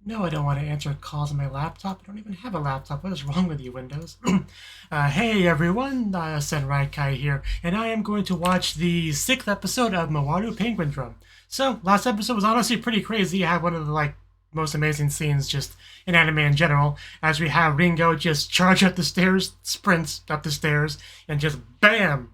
No, I don't want to answer calls on my laptop. I don't even have a laptop. What is wrong with you, Windows? Hey everyone, Senrai here, and I am going to watch the 6th episode of Mawaru Penguindrum. So, last episode was honestly pretty crazy. I had one of the most amazing scenes just in anime in general, as we have Ringo just charge up the stairs, sprints up the stairs, and just BAM!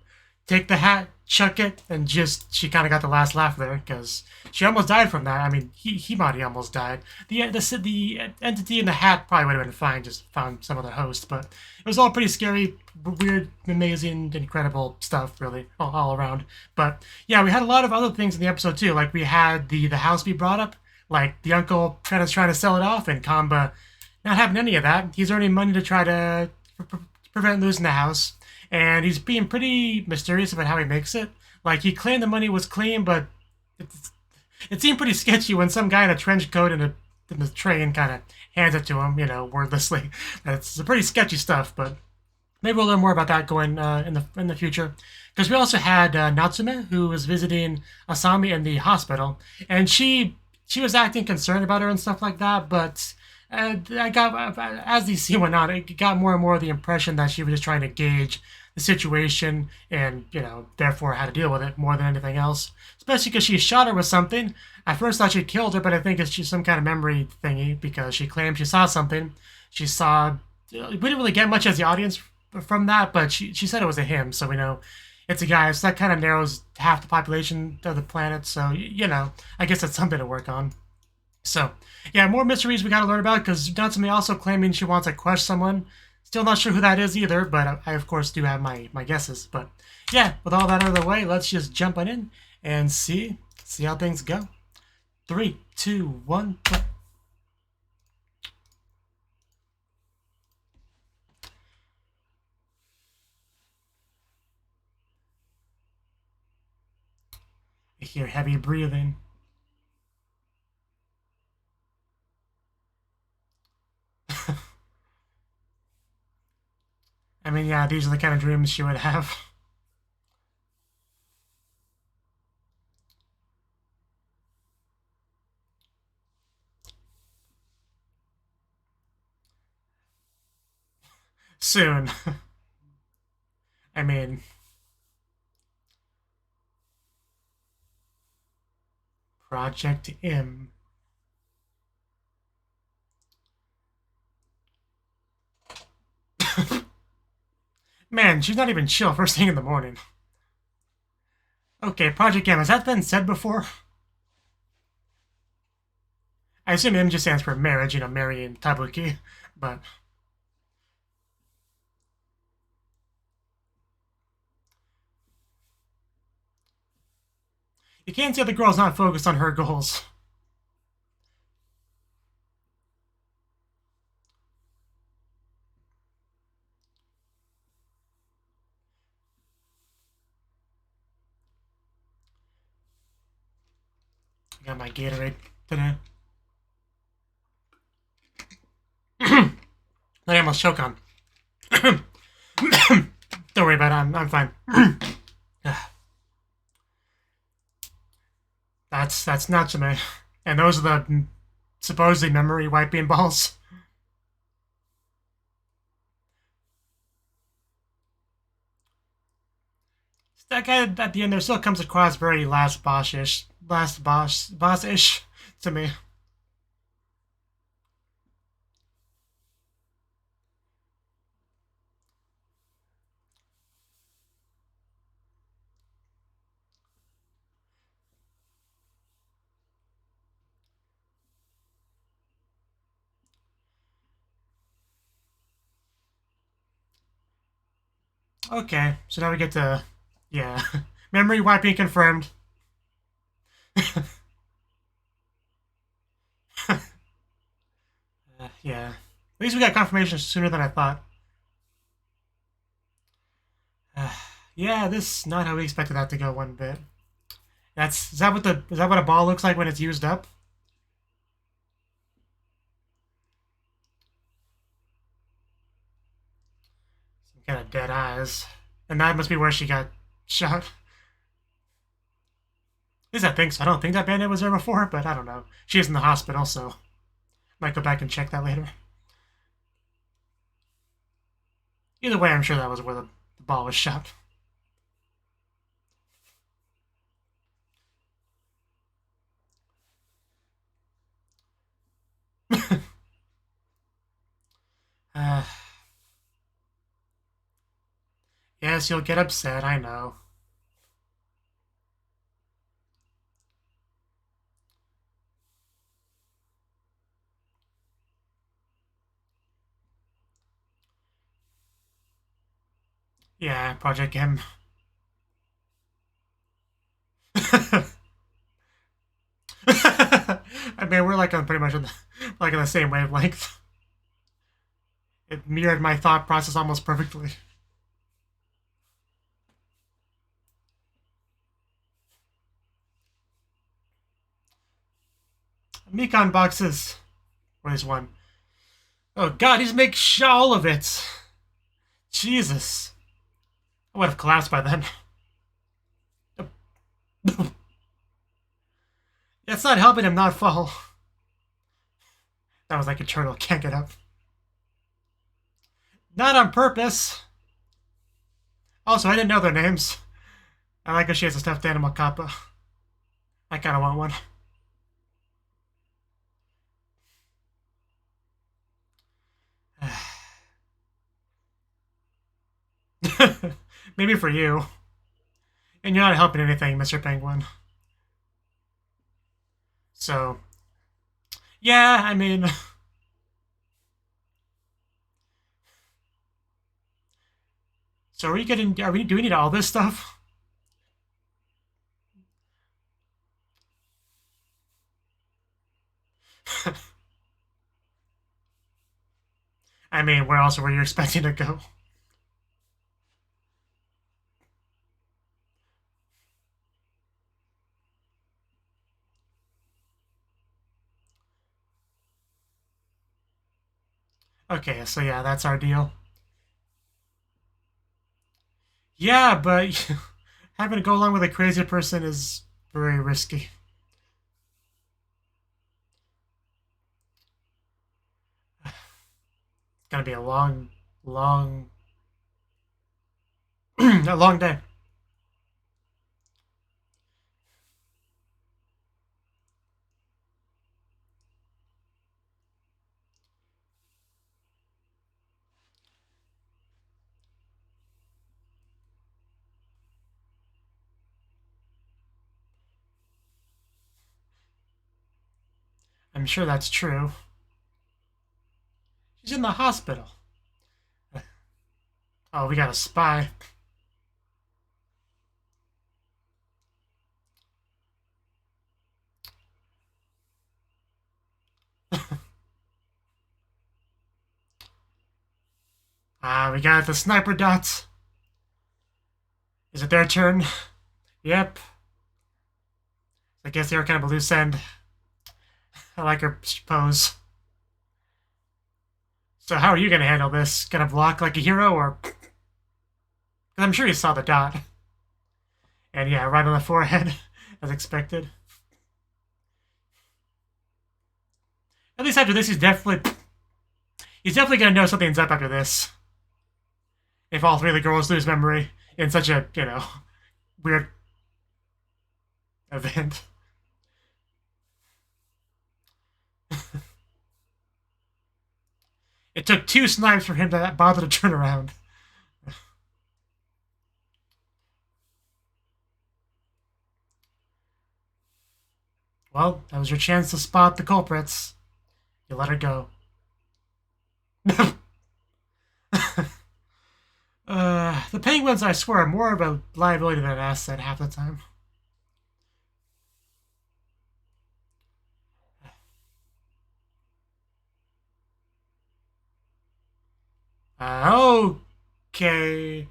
Take the hat, chuck it, and just she kind of got the last laugh there because she almost died from that. I mean, Himari almost died. The entity in the hat probably would have been fine, just found some other host, but it was all pretty scary, weird, amazing, incredible stuff, really, all around. But yeah, we had a lot of other things in the episode too. Like we had the house be brought up, like the uncle trying to sell it off, and Kamba not having any of that. He's earning money to try to prevent losing the house, and he's being pretty mysterious about how he makes it. Like he claimed the money was clean, but it seemed pretty sketchy when some guy in a trench coat and in the train kind of hands it to him, wordlessly. It's pretty sketchy stuff, but maybe we'll learn more about that going in the future. Because we also had Natsume, who was visiting Asami in the hospital, and she was acting concerned about her and stuff like that, but I got as the scene went on, it got more and more the impression that she was just trying to gauge the situation and therefore how to deal with it more than anything else. Especially because she shot her with something. At first, I thought she killed her, but I think it's just some kind of memory thingy because she claimed she saw something. She saw. We didn't really get much as the audience from that, but she said it was a him, so we know it's a guy. So that kind of narrows half the population of the planet. So I guess that's something to work on. So, yeah, more mysteries we gotta learn about, because Natsume also claiming she wants to crush someone. Still not sure who that is either, but I of course do have my guesses. But yeah, with all that out of the way, let's just jump on in and see how things go. 3, 2, 1, go. I hear heavy breathing. I mean, yeah, these are the kind of dreams she would have. Soon. I mean, Project M. Man, she's not even chill first thing in the morning. Okay, Project M, has that been said before? I assume M just stands for marriage, marrying Tabuki, but... You can't say the girl's not focused on her goals. I got my Gatorade today. I almost choke on. Don't worry about it, I'm fine. That's Natsume. And those are the supposedly memory wiping balls. That guy at the end there still comes across very last boss-ish to me. Okay, so now we get to, yeah, memory wiping confirmed. Yeah, at least we got confirmation sooner than I thought. Yeah, this is not how we expected that to go one bit. Is that what a ball looks like when it's used up? Some kind of dead eyes. And that must be where she got shot. At least I think so. I don't think that bandit was there before, but I don't know. She is in the hospital, so Might go back and check that later. Either way, I'm sure that was where the ball was shot. Yes, you'll get upset, I know. Yeah, Project M. I mean, we're like on pretty much like in the same wavelength. It mirrored my thought process almost perfectly. Mekon boxes. What is one? Oh god, he's making all of it. Jesus. I would have collapsed by then. It's not helping him not fall. That was like a turtle, can't get up. Not on purpose. Also, I didn't know their names. I like how she has a stuffed animal kappa. I kind of want one. Maybe for you. And you're not helping anything, Mr. Penguin. So, yeah, I mean... So are we getting... do we need all this stuff? I mean, where else were you expecting to go? Okay, so yeah, that's our deal. Yeah, but having to go along with a crazy person is very risky. It's gonna be a long, long, a long day. I'm sure that's true. She's in the hospital. Oh, we got a spy. We got the sniper dots. Is it their turn? Yep. I guess they were kind of a loose end. I like her pose. So how are you gonna handle this? Gonna block like a hero, or... Because I'm sure you saw the dot. And yeah, right on the forehead, as expected. At least after this, he's definitely gonna know something's up after this. If all three of the girls lose memory in such a, you know, weird event. It took 2 snipes for him to bother to turn around. Well, that was your chance to spot the culprits. You let her go. The penguins, I swear, are more of a liability than an asset half the time. Okay.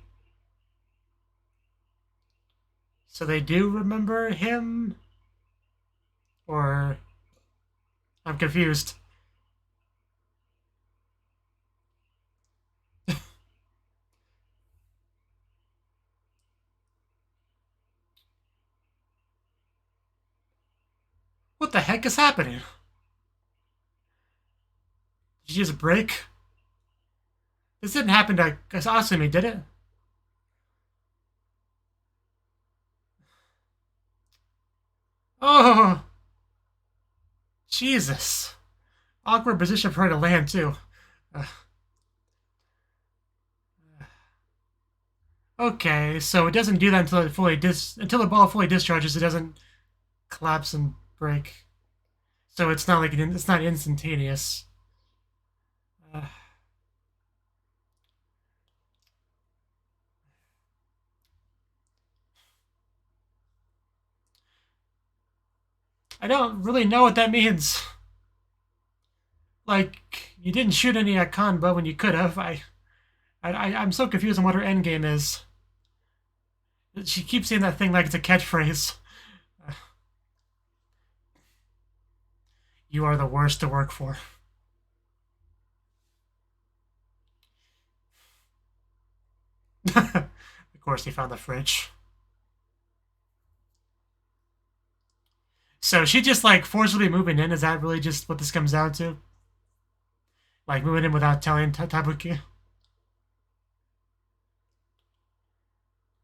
So they do remember him? Or... I'm confused. What the heck is happening? Did you just break? This didn't happen to Asumi, did it? Oh! Jesus. Awkward position for her to land, too. Okay, so it doesn't do that until until the ball fully discharges. It doesn't collapse and break. So it's not like it's not instantaneous. I don't really know what that means. Like, you didn't shoot any at Kanba when you could have. I'm so confused on what her end game is. She keeps saying that thing like it's a catchphrase. You are the worst to work for. Of course, he found the fridge. So she just like forcibly moving in. Is that really just what this comes down to? Like moving in without telling Tabuki?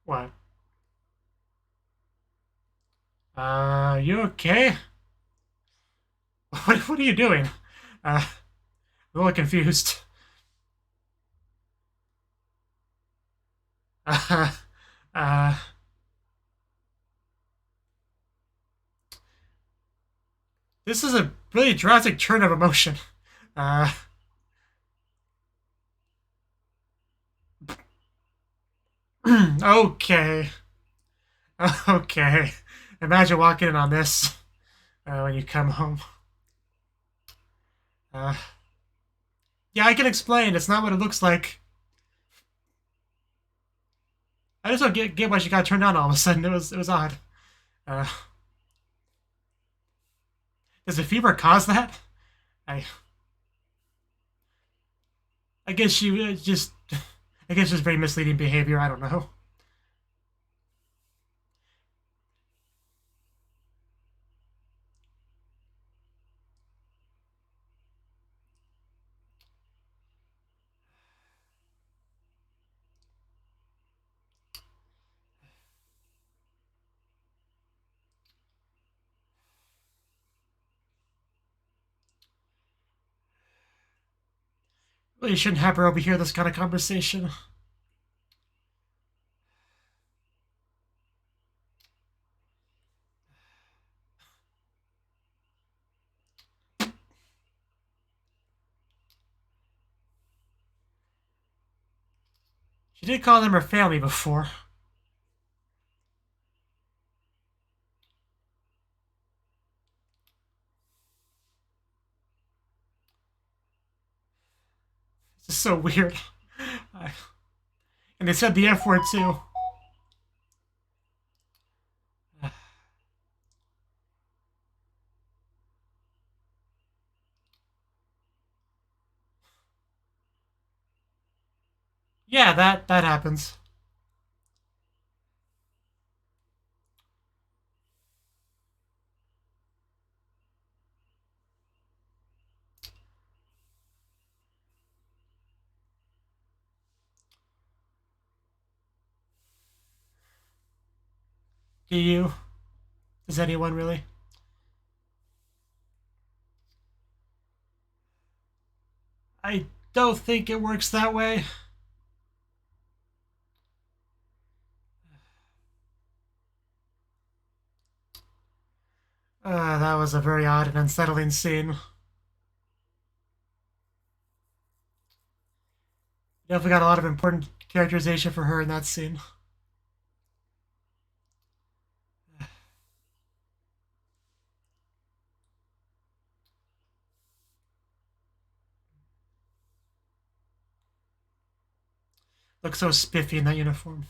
What? You okay? What are you doing? I'm a little confused. Uh, this is a really drastic turn of emotion. Okay. Okay. Imagine walking in on this when you come home. Yeah, I can explain. It's not what it looks like. I just don't get why she got turned on all of a sudden. It was odd. Does the fever cause that? I guess she just. I guess just very misleading behavior. I don't know. Well, you shouldn't have her overhear this kind of conversation. She did call them her family before. This is so weird. And they said the F word too. Yeah, that happens. Do you? Does anyone really? I don't think it works that way. That was a very odd and unsettling scene. Definitely got a lot of important characterization for her in that scene. Looks so spiffy in that uniform.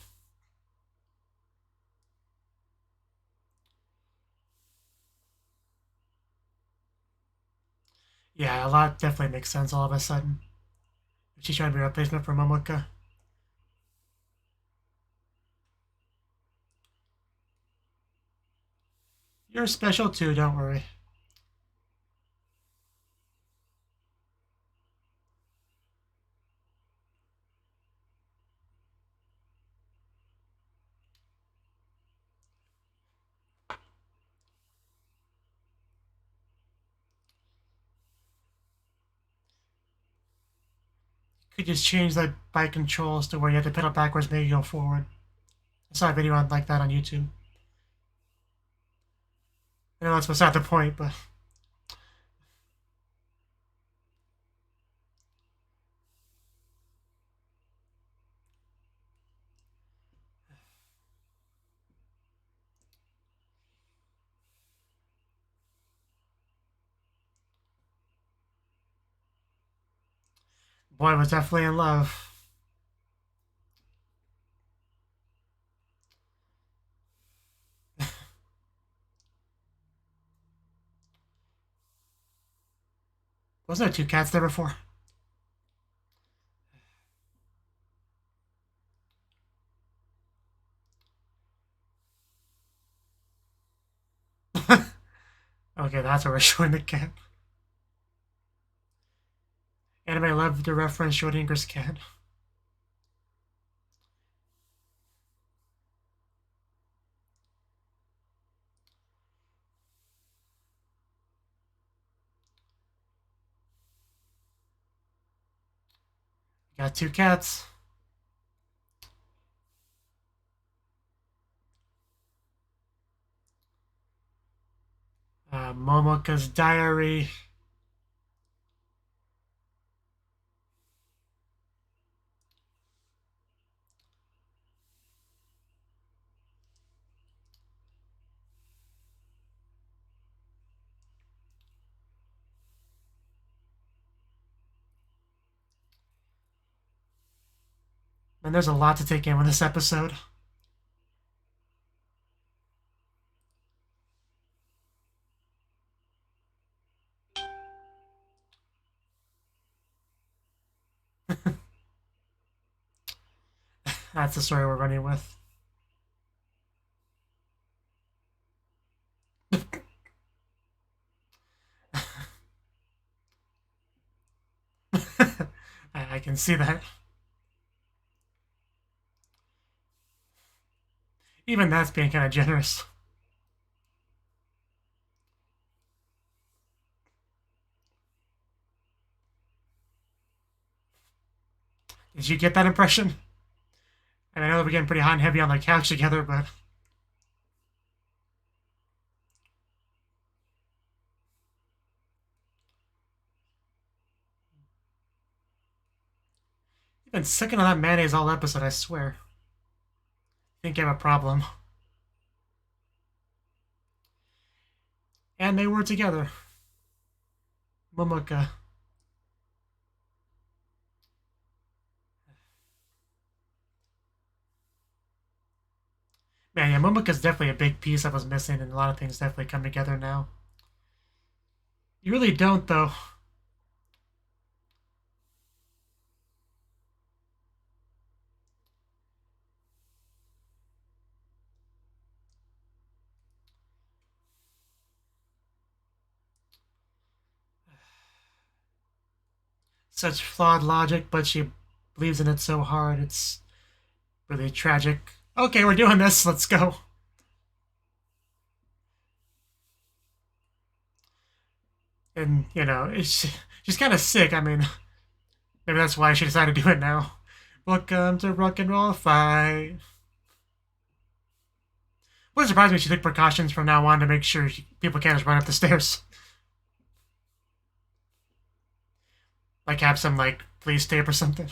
Yeah, a lot definitely makes sense all of a sudden. She's trying to be a replacement for Momoka. You're special too, don't worry. Could just change the bike controls to where you have to pedal backwards, maybe go forward. I saw a video like that on YouTube. I know that's beside the point, but... Boy was definitely in love. Wasn't there 2 cats there before? Okay, that's where we're showing the cat. Anime loved the reference Schrodinger's cat. Got 2 cats. Momoka's diary. And there's a lot to take in with this episode. That's the story we're running with. I can see that. Even that's being kind of generous. Did you get that impression? And I know we're getting pretty hot and heavy on the couch together, but... You've been sucking on that mayonnaise all episode, I swear. I think you have a problem. And they were together. Momoka. Man, yeah, Momoka's definitely a big piece that was missing, and a lot of things definitely come together now. You really don't, though. Such flawed logic, but she believes in it so hard, it's really tragic. Okay, we're doing this, let's go. And, you know, she's kind of sick. I mean, maybe that's why she decided to do it now. Welcome to rock and roll fight. Wouldn't surprise me if she took precautions from now on to make sure people can't just run up the stairs. Like have some, like, police tape or something.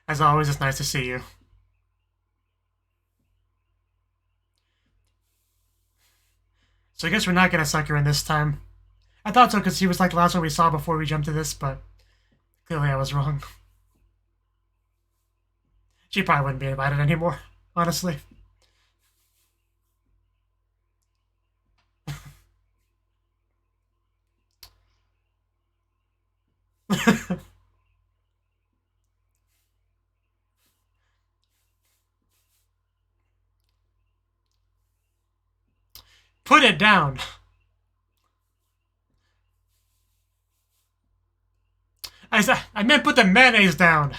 As always, it's nice to see you. So I guess we're not going to suck her in this time. I thought so because she was like the last one we saw before we jumped to this, but clearly I was wrong. She probably wouldn't be invited anymore, honestly. Put it down. I meant put the mayonnaise down.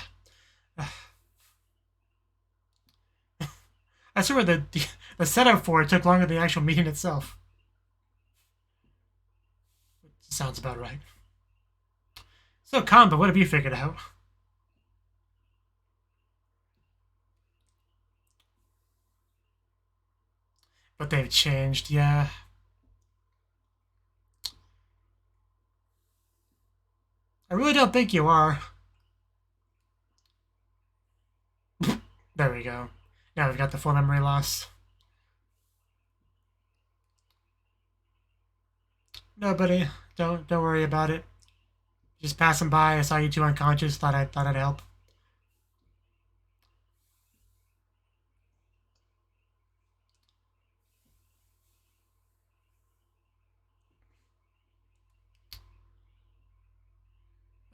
I swear the setup for it took longer than the actual meeting itself. Sounds about right. So, Kamba, what have you figured out? But they've changed, yeah. I really don't think you are. There we go. Now we've got the full memory loss. Nobody. Don't worry about it. Just passing by, I saw you two unconscious, thought I'd help.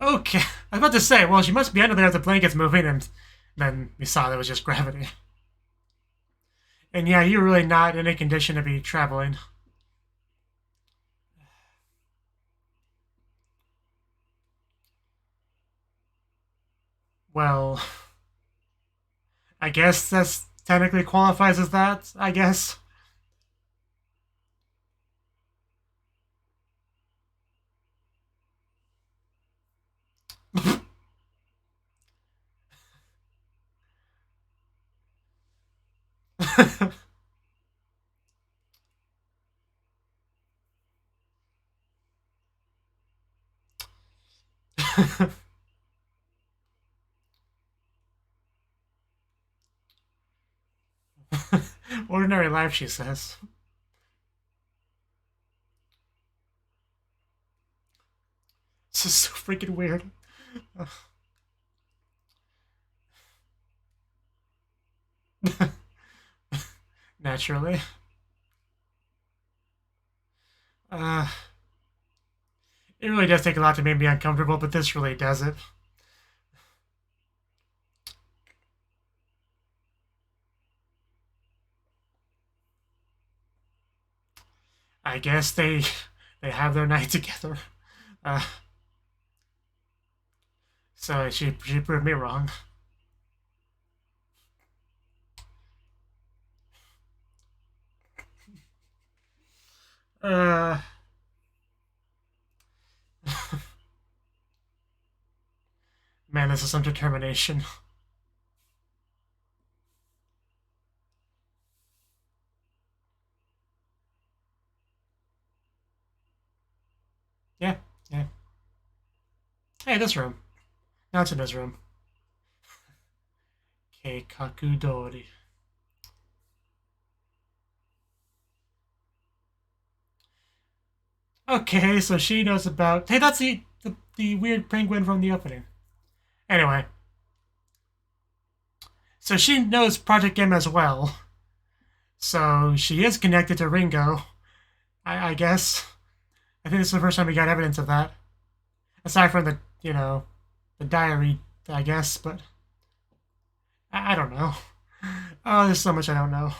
Okay. I was about to say, well, she must be under there if the blanket's moving, and then we saw that it was just gravity. And yeah, you're really not in a condition to be traveling. Well, I guess that's technically qualifies as that, I guess. Ordinary life, she says. This is so freaking weird. Naturally. It really does take a lot to make me uncomfortable, but this really does it. I guess they have their night together. So she proved me wrong. Man, this is some determination. Yeah, yeah. Hey, this room. Now it's in this room. Keikakudori. Okay, so she knows about... Hey, that's the weird penguin from the opening. Anyway. So she knows Project M as well. So she is connected to Ringo. I guess. I think this is the first time we got evidence of that. Aside from the, the diary, I guess, but... I don't know. Oh, there's so much I don't know.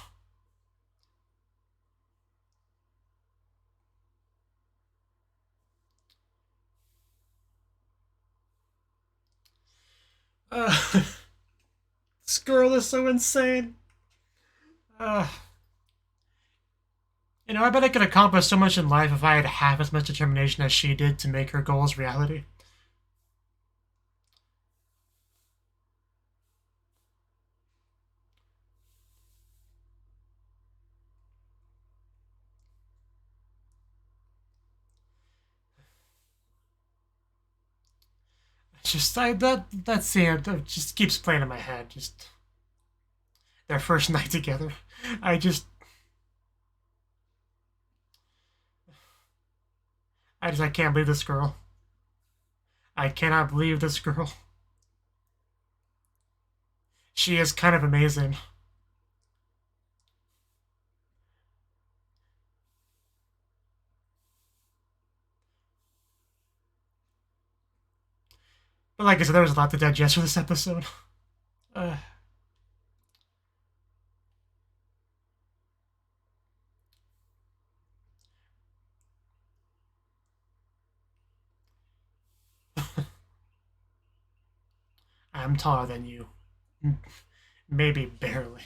This girl is so insane. I bet I could accomplish so much in life if I had half as much determination as she did to make her goals reality. Just that scene just keeps playing in my head. Just their first night together. I I can't believe this girl. I cannot believe this girl. She is kind of amazing. But like I said, there was a lot to digest for this episode. I'm taller than you. Maybe barely.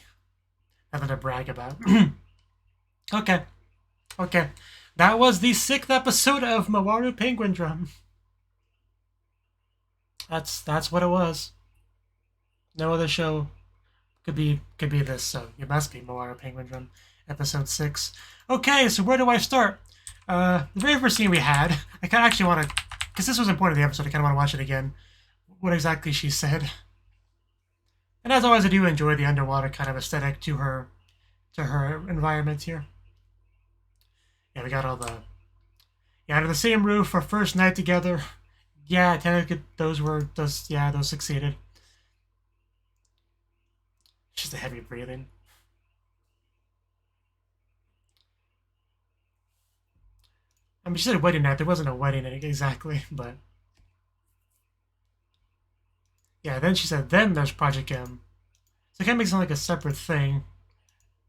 Nothing to brag about. Okay. Okay. That was the 6th episode of Mawaru Penguindrum. That's what it was. No other show could be this, so it must be Mawaru Penguindrum, episode 6. Okay, so where do I start? The very first scene we had, I kind of actually want to, because this was important in the episode, I kind of want to watch it again. What exactly she said. And as always, I do enjoy the underwater kind of aesthetic to her environment here. Yeah, we got all the... Yeah, under the same roof, our first night together. Yeah, technically those succeeded. Just a heavy breathing. I mean, she said wedding night. There wasn't a wedding exactly, but... Yeah, then she said, then there's Project M. So it kind of makes it sound like a separate thing.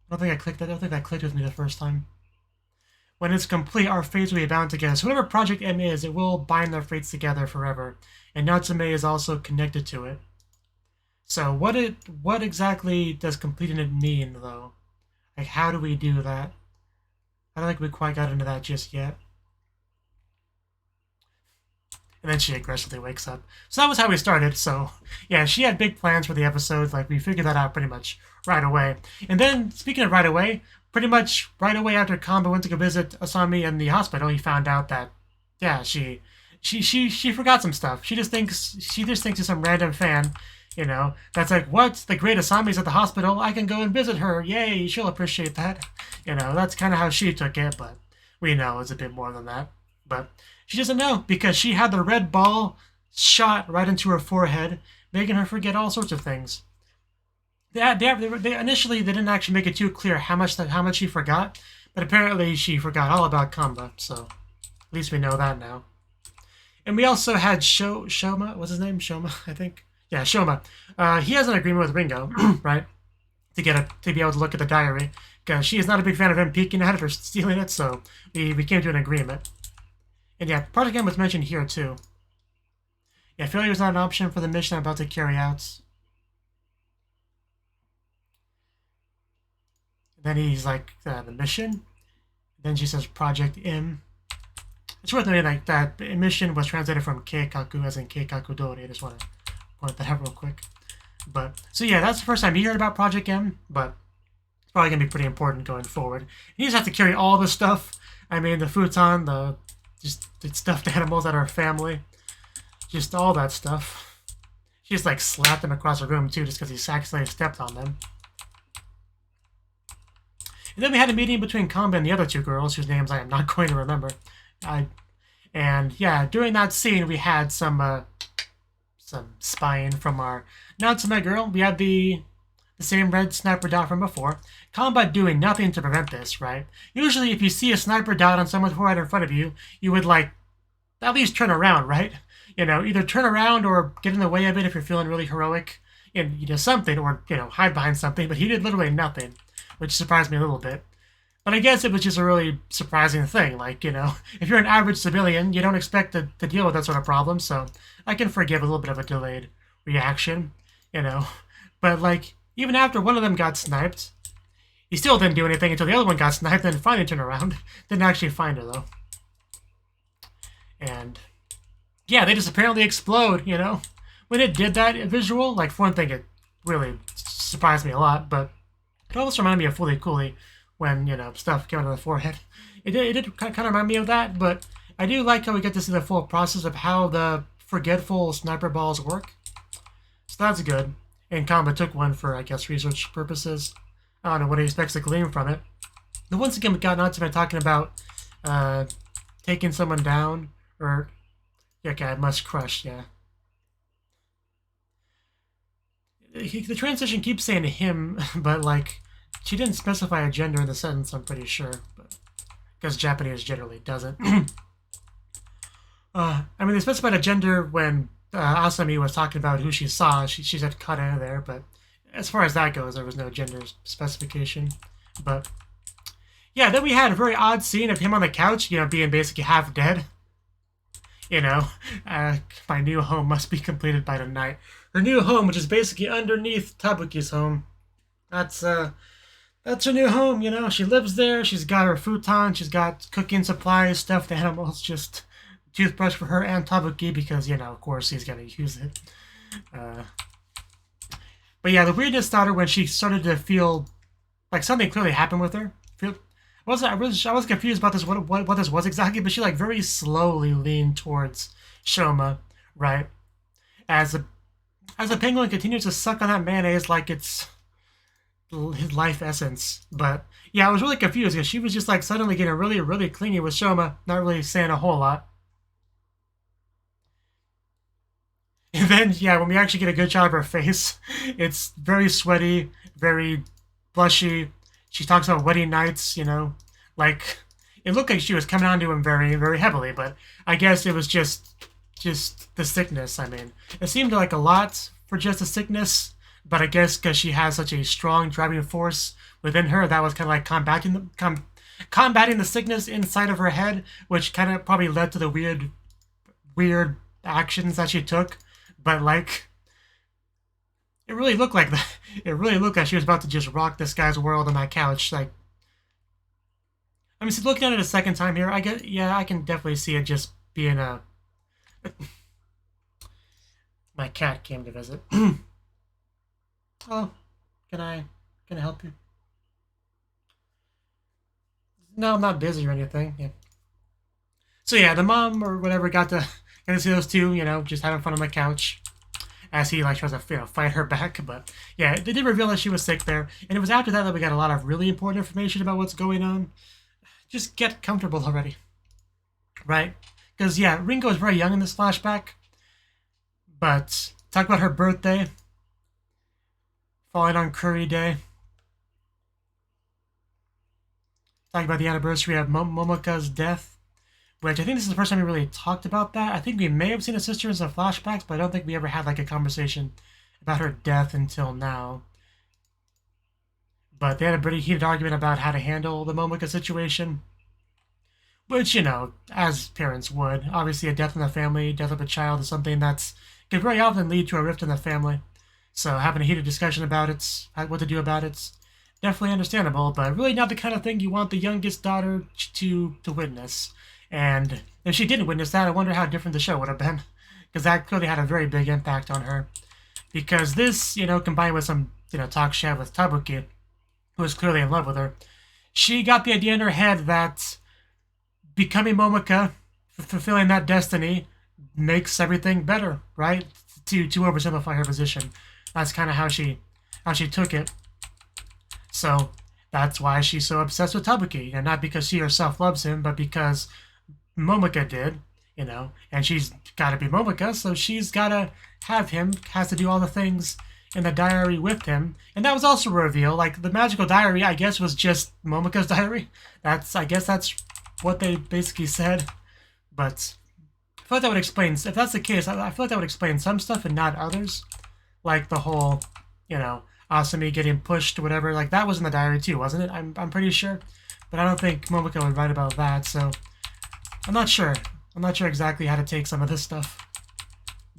I don't think that clicked with me the first time. When it's complete, our fates will be bound together. So whatever Project M is, it will bind their fates together forever. And Netsrym is also connected to it. So what exactly does completing it mean, though? Like, how do we do that? I don't think we quite got into that just yet. And then she aggressively wakes up. So that was how we started. So, yeah, she had big plans for the episode. Like, we figured that out pretty much right away. And then, speaking of right away, pretty much right away after Kamba went to go visit Asami in the hospital, he found out that, yeah, she forgot some stuff. She just thinks she's some random fan, you know, that's like, what? The great Asami's at the hospital. I can go and visit her. Yay, she'll appreciate that. You know, that's kind of how she took it, but we know it's a bit more than that. But she doesn't know because she had the red ball shot right into her forehead, making her forget all sorts of things. Initially, they didn't actually make it too clear how much she forgot, but apparently she forgot all about Kamba, so at least we know that now. And we also had Shoma, what's his name? Shoma, I think. Yeah, Shoma. He has an agreement with Ringo, right? To be able to look at the diary, because she is not a big fan of him peeking at it or stealing it, so we came to an agreement. And yeah, Project M was mentioned here too. Yeah, failure is not an option for the mission I'm about to carry out. Then he's like, the mission. Then she says Project M. It's worth noting like that mission was translated from Keikaku as in Keikaku Dori. I just want to point that out real quick. But so yeah, that's the first time you heard about Project M, but it's probably gonna be pretty important going forward. You just have to carry all the stuff. I mean, the futon, the stuffed animals that are family, just all that stuff. She just like slapped him across the room too, just because he accidentally stepped on them. And then we had a meeting between Kamba and the other two girls, whose names I am not going to remember. And yeah, during that scene, we had some spying from our Netsrym girl. We had the same red sniper dot from before. Kamba doing nothing to prevent this, right? Usually, if you see a sniper dot on someone's forehead in front of you, you would like at least turn around, right? You know, either turn around or get in the way of it if you're feeling really heroic, and you know something, or you know hide behind something. But he did literally nothing, which surprised me a little bit. But I guess it was just a really surprising thing. Like, you know, if you're an average civilian, you don't expect to deal with that sort of problem. So I can forgive a little bit of a delayed reaction, you know. But, like, even after one of them got sniped, he still didn't do anything until the other one got sniped, then finally turned around. Didn't actually find her, though. And, yeah, they just apparently explode, you know. When it did that visual, like, for one thing, it really surprised me a lot. But it almost reminded me of Fully Cooley, when, you know, stuff came out of the forehead. It did kind of remind me of that, but I do like how we get to see the full process of how the forgetful sniper balls work. So that's good. And Kamba took one for, I guess, research purposes. I don't know what he expects to glean from it. But once again, we got Netsrym talking about taking someone down, or... Okay, I must crush, yeah. The transition keeps saying him, but, like... She didn't specify a gender in the sentence, I'm pretty sure, but because Japanese generally doesn't. I mean, they specified a gender when Asami was talking about who she saw. She said Kata there, but as far as that goes, there was no gender specification. But yeah, then we had a very odd scene of him on the couch, being basically half dead. My new home must be completed by tonight. Her new home, which is basically underneath Tabuki's home. That's her new home, She lives there. She's got her futon. She's got cooking supplies, stuffed animals, just toothbrush for her and Tabuki because, of course he's going to use it. But yeah, the weirdness started when she started to feel like something clearly happened with her. I was confused about this, what this was exactly, but she very slowly leaned towards Shoma, right? As the penguin continues to suck on that mayonnaise like it's his life essence. But yeah, I was really confused because she was just suddenly getting really, really clingy with Shoma, not really saying a whole lot. And then, yeah, when we actually get a good shot of her face, it's very sweaty, very blushy. She talks about wedding nights, it looked like she was coming on to him very, very heavily, but I guess it was just the sickness. I mean, it seemed like a lot for just the sickness, but I guess because she has such a strong driving force within her, that was kind of combating the sickness inside of her head, which kind of probably led to the weird actions that she took. But it really looked like that. It really looked like she was about to just rock this guy's world on that couch. Looking at it a second time here, I can definitely see it just being a. My cat came to visit. Oh, can I help you? No, I'm not busy or anything. Yeah. So yeah, the mom or whatever got to see those two, just having fun on the couch. As he tries to fight her back. But yeah, they did reveal that she was sick there, and it was after that we got a lot of really important information about what's going on. Just get comfortable already, right? Because yeah, Ringo is very young in this flashback, but talk about her birthday, falling on Curry Day. Talk about the anniversary of Momoka's death. Which I think this is the first time we really talked about that. I think we may have seen a sister in some flashbacks, but I don't think we ever had a conversation about her death until now. But they had a pretty heated argument about how to handle the Momoka situation. Which, as parents would. Obviously a death in the family, death of a child is something that can very often lead to a rift in the family. So having a heated discussion about it, what to do about it's definitely understandable, but really not the kind of thing you want the youngest daughter to witness. And if she didn't witness that, I wonder how different the show would have been. Because that clearly had a very big impact on her. Because this, combined with some, talk she had with Tabuki, who was clearly in love with her, she got the idea in her head that becoming Momoka, fulfilling that destiny, makes everything better, right? To oversimplify her position. That's kind of how she took it. So that's why she's so obsessed with Tabuki. And not because she herself loves him, but because Momoka did, and she's got to be Momoka, so she's got to have him, has to do all the things in the diary with him. And that was also a reveal. The magical diary, I guess, was just Momoka's diary. I guess that's what they basically said. But I feel like that would explain, if that's the case, I feel like that would explain some stuff and not others. Like the whole, Asami getting pushed or whatever. That was in the diary too, wasn't it? I'm pretty sure. But I don't think Momoka would write about that, so I'm not sure. I'm not sure exactly how to take some of this stuff.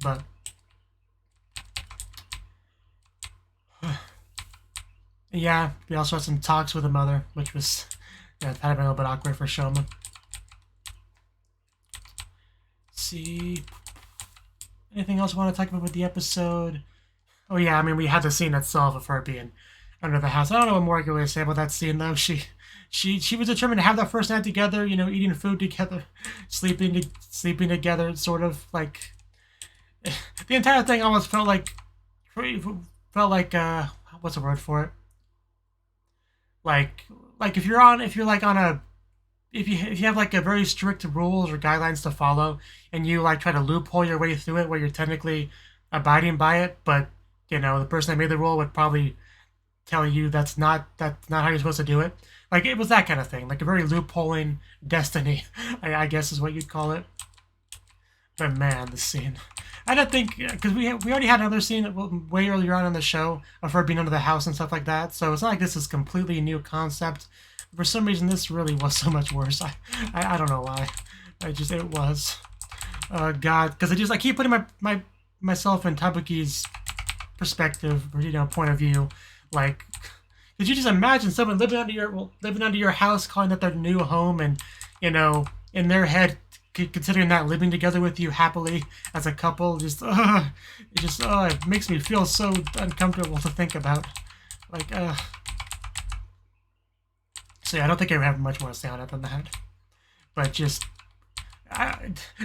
But yeah, we also had some talks with the mother, which was had been a little bit awkward for Shoma. Let's see. Anything else I want to talk about with the episode? Oh yeah, we had the scene itself of her being under the house. I don't know what more I can really say about that scene though. She was determined to have that first night together, eating food together, sleeping together, sort of the entire thing almost felt like what's the word for it? If you have a very strict rules or guidelines to follow, and you try to loophole your way through it where you're technically abiding by it, but the person that made the rule would probably tell you that's not how you're supposed to do it. It was that kind of thing, a very loopholing destiny, I guess is what you'd call it. But man, the scene. I don't think, because we already had another scene way earlier on in the show of her being under the house and stuff like that, so it's not like this is completely new concept. For some reason, this really was so much worse. I don't know why. It was. God, because I keep putting myself in Tabuki's perspective, or, you know, point of view. Like, could you just imagine someone living under your house, calling that their new home, and, you know, in their head, considering that living together with you happily as a couple, it makes me feel so uncomfortable to think about. Like, so yeah, I don't think I have much more to say on it than that. But just,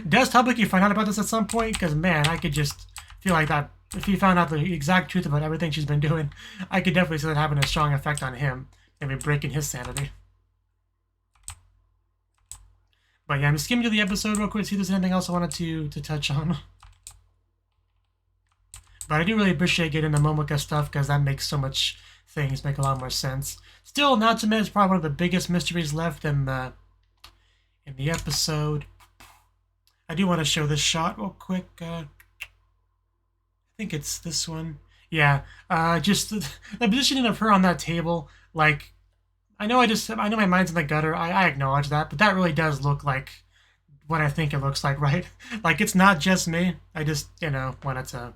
does Tabuki find out about this at some point? Because, man, I could just feel like that, if he found out the exact truth about everything she's been doing, I could definitely see that having a strong effect on him, maybe breaking his sanity. But yeah, I'm skimming through the episode real quick to see if there's anything else I wanted to touch on. But I do really appreciate getting the Momoka stuff, because that makes so much things make a lot more sense. Still, Netsrym is probably one of the biggest mysteries left in the episode. I do want to show this shot real quick. I think it's this one. Yeah, just the positioning of her on that table, like, I know my mind's in the gutter, I acknowledge that, but that really does look like what I think it looks like, right? Like, it's not just me. I just, you know, wanted to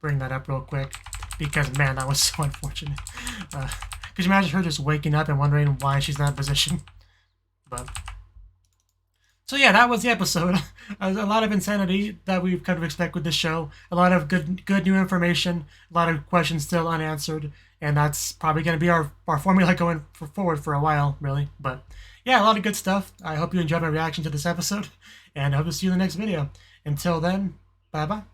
bring that up real quick, because, man, that was so unfortunate. Could you imagine her just waking up and wondering why she's in that position? But, so yeah, that was the episode. A lot of insanity that we've come to expect with this show. A lot of good new information. A lot of questions still unanswered. And that's probably going to be our formula going forward for a while, really. But yeah, a lot of good stuff. I hope you enjoyed my reaction to this episode. And I hope to see you in the next video. Until then, bye-bye.